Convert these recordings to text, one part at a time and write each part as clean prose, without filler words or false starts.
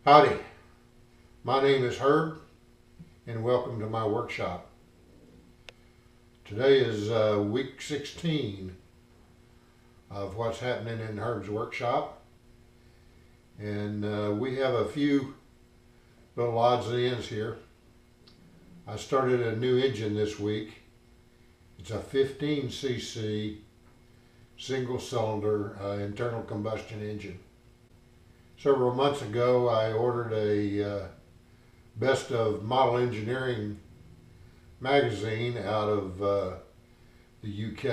Howdy, my name is Herb and welcome to my workshop. Today is week 16 of what's happening in Herb's workshop, and we have a few little odds and ends here. I started a new engine this week. It's a 15cc single cylinder internal combustion engine. Several months ago I ordered a Best of Model Engineering magazine out of the UK,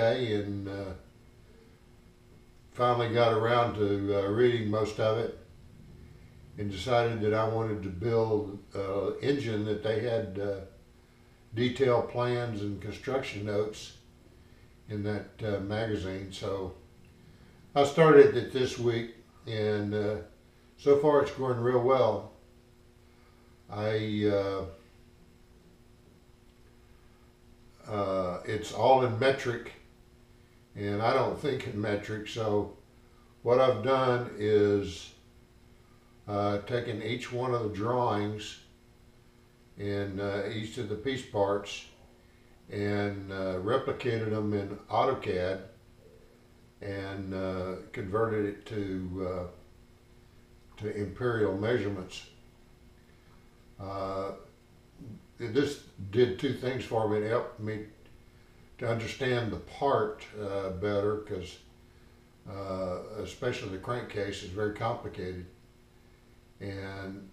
and finally got around to reading most of it and decided that I wanted to build an engine that they had detailed plans and construction notes in that magazine. So I started it this week, and so far it's going real well. It's all in metric, and I don't think in metric, so what I've done is taken each one of the drawings and each of the piece parts and replicated them in AutoCAD and converted it to imperial measurements. This did two things for me. It helped me to understand the part better, because especially the crankcase is very complicated, and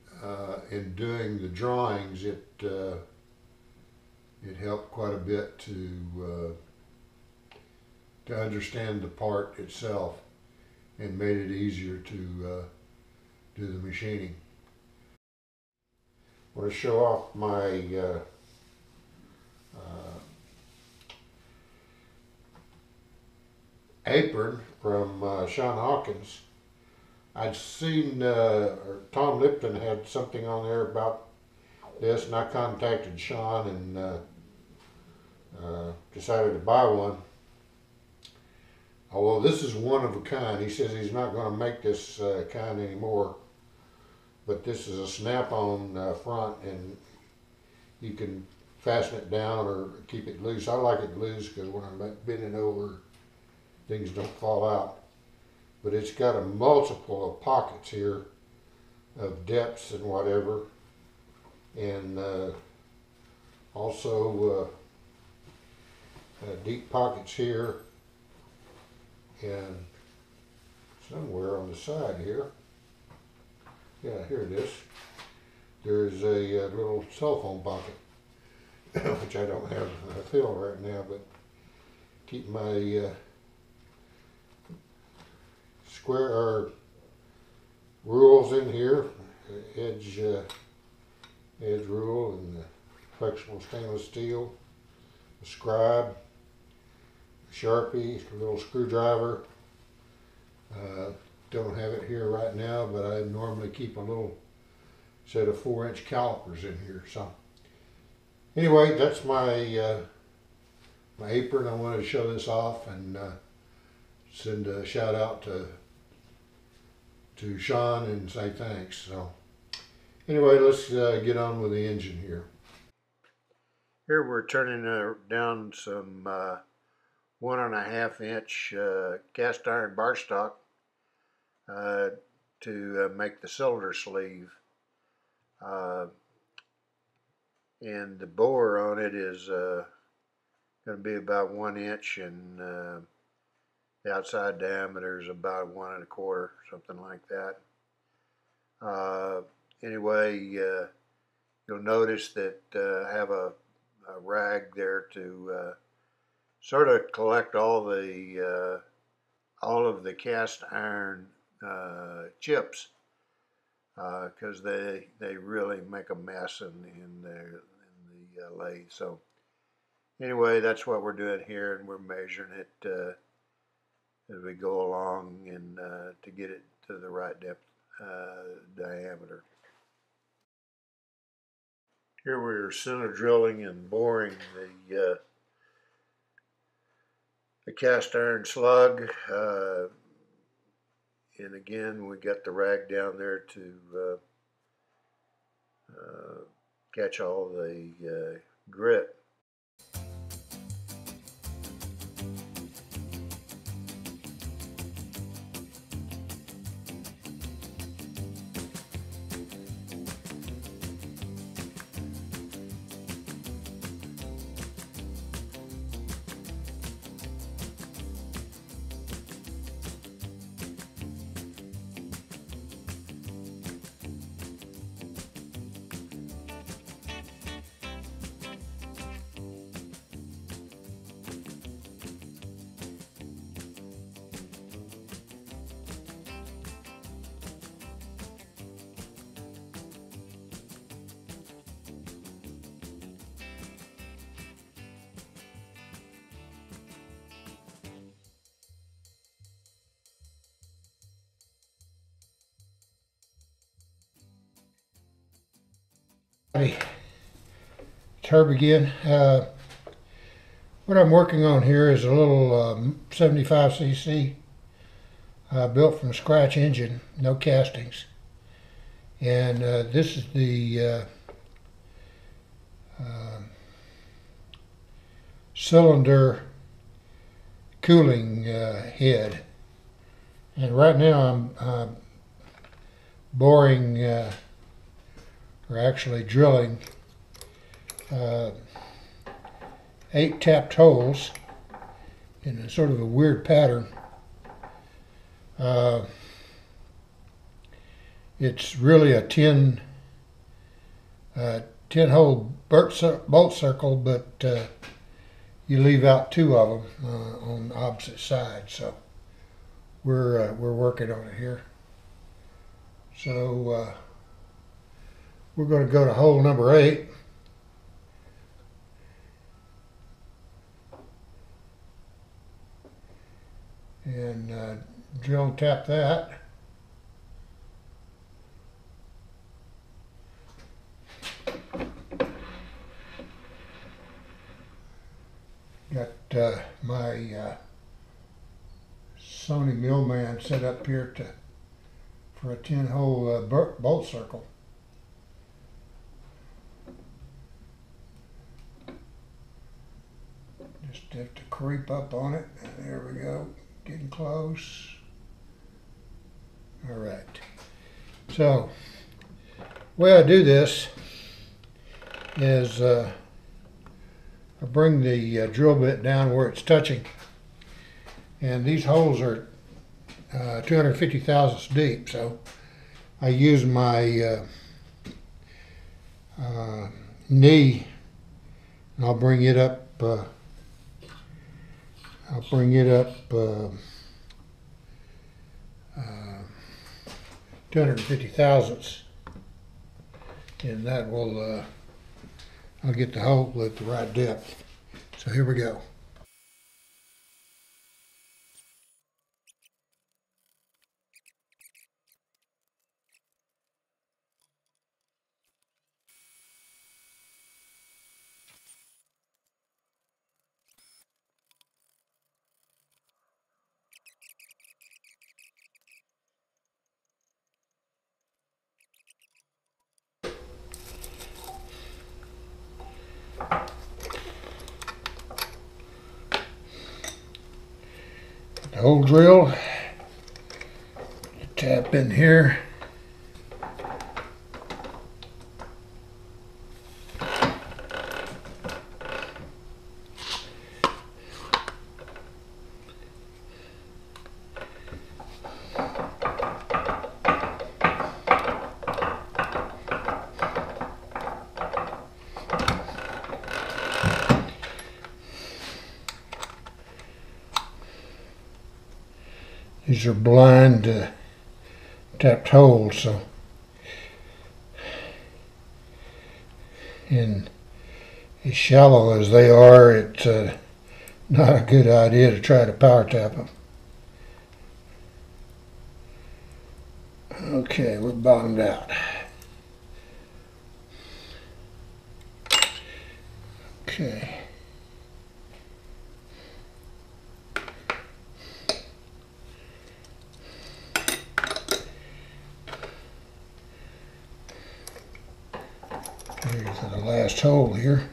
in doing the drawings it helped quite a bit to understand the part itself and made it easier to do the machining. I want to show off my apron from Sean Hawkins. I'd seen, or Tom Lipton had something on there about this, and I contacted Sean and decided to buy one. Although this is one of a kind. He says he's not going to make this kind anymore. But this is a snap-on front, and you can fasten it down or keep it loose. I like it loose because when I'm bending over, things don't fall out. But it's got a multiple of pockets here of depths and whatever, and also deep pockets here, and somewhere on the side here. Yeah, here it is. There's a little cell phone pocket, which I don't have filled right now, but keep my square or rules in here, edge rule, and the flexible stainless steel, a scribe, a Sharpie, a little screwdriver. Don't have it here right now, but I normally keep a little set of 4-inch calipers in here. So anyway, that's my my apron. I wanted to show this off and send a shout out to Sean and say thanks. So anyway, let's get on with the engine here. Here we're turning down some 1.5-inch cast iron bar stock to make the cylinder sleeve, and the bore on it is going to be about 1 inch, and the outside diameter is about 1 1/4, something like that. Anyway, you'll notice that I have a rag there to sort of collect all of the cast iron chips, because they really make a mess in the lathe. So anyway, that's what we're doing here, and we're measuring it as we go along, and to get it to the right depth diameter. Here we're center drilling and boring the cast iron slug. And again, we got the rag down there to catch all the grit. It's Herb again. What I'm working on here is a little 75cc built from scratch engine, no castings. And this is the cylinder cooling head. And right now I'm boring or actually drilling 8 tapped holes in a sort of a weird pattern. It's really a 10 hole bolt circle, but you leave out 2 of them on the opposite side. So we're working on it here. So we're going to go to hole number 8. And drill and tap that. Got my Sony Millman set up here for a 10 hole bolt circle. Just have to creep up on it. There we go. Getting close. All right. So, the way I do this is I bring the drill bit down where it's touching. And these holes are 250 thousandths deep. So, I use my knee, and I'll bring it up. 250 thousandths, and that will I'll get the hole at the right depth. So here we go. The hole drill, tap in here. These are blind tapped holes, so and as shallow as they are, it's not a good idea to try to power tap them. Okay, we're bottomed out. Okay. Here's the last hole here.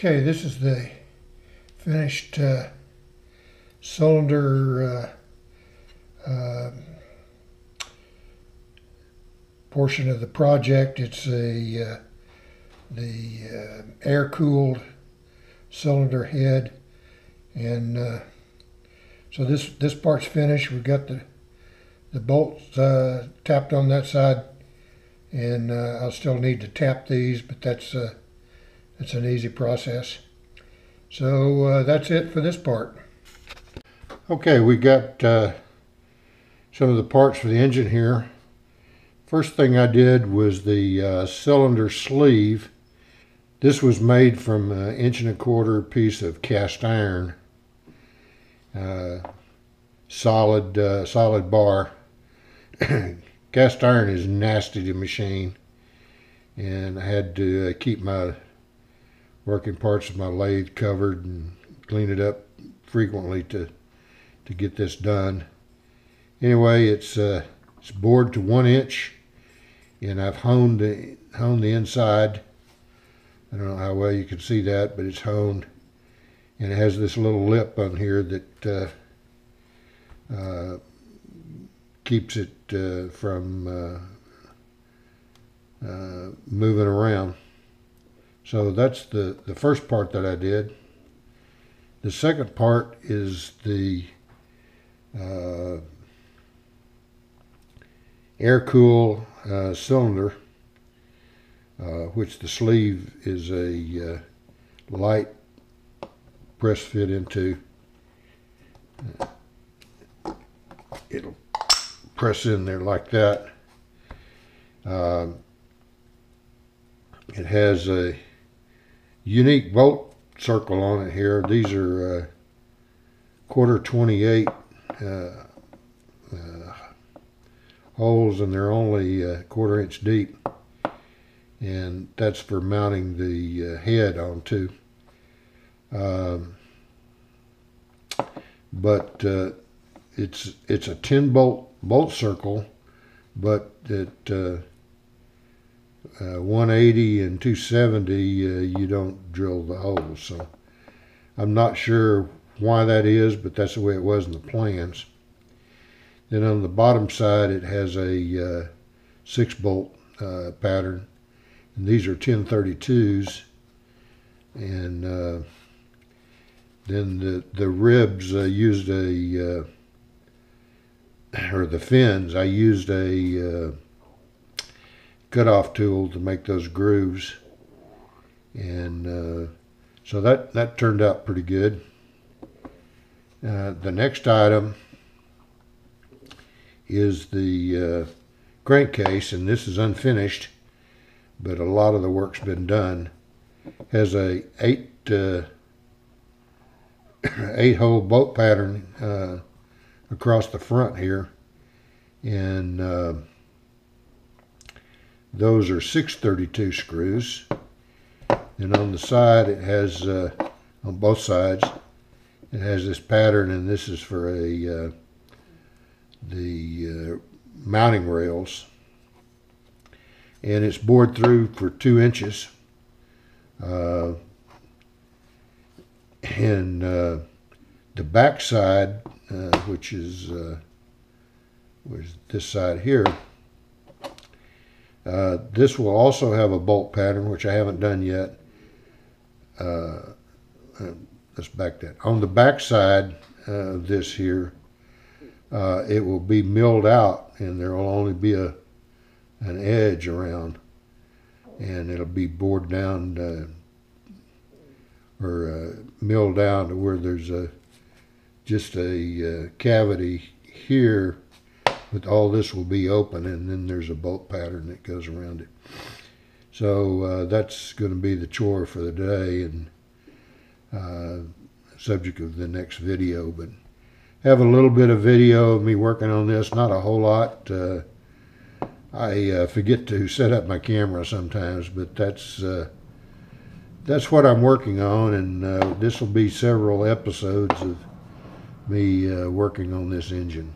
Okay, this is the finished cylinder portion of the project. It's the air-cooled cylinder head, and so this part's finished. We've got the bolts tapped on that side, and I'll still need to tap these, but that's an easy process. So that's it for this part. Okay, we got some of the parts for the engine here. First thing I did was the cylinder sleeve. This was made from an 1¼ inch piece of cast iron, solid bar. Cast iron is nasty to machine, and I had to keep my working parts of my lathe covered and clean it up frequently to get this done. Anyway, it's bored to 1 inch, and I've honed the inside. I don't know how well you can see that, but it's honed, and it has this little lip on here that keeps it from moving around. So that's the first part that I did. The second part is the air-cool cylinder, which the sleeve is a light press fit into. It'll press in there like that. It has a unique bolt circle on it here. These are '28 holes, and they're only ¼ inch deep, and that's for mounting the head onto. But it's a 10 bolt circle, but at 180 and 270 you don't drill the holes. So I'm not sure why that is, but that's the way it was in the plans. Then on the bottom side it has a 6 bolt pattern, and these are 1032s, and then the ribs used a or the fins, I used a cutoff tool to make those grooves, and so that turned out pretty good. The next item is the crankcase, and this is unfinished, but a lot of the work's been done. Has a 8-hole bolt pattern across the front here, and those are 632 screws. And on the side it has, on both sides, it has this pattern, and this is for the mounting rails. and it's bored through for 2 inches. And the back side, which is this side here, this will also have a bolt pattern, which I haven't done yet. Let's back that. On the back side of this here, it will be milled out, and there will only be an edge around, and it'll be bored down or milled down to where there's just a cavity here, but all this will be open, and then there's a bolt pattern that goes around it. So that's going to be the chore for the day, and subject of the next video. But have a little bit of video of me working on this, not a whole lot. I forget to set up my camera sometimes, but that's what I'm working on, and this will be several episodes of me working on this engine.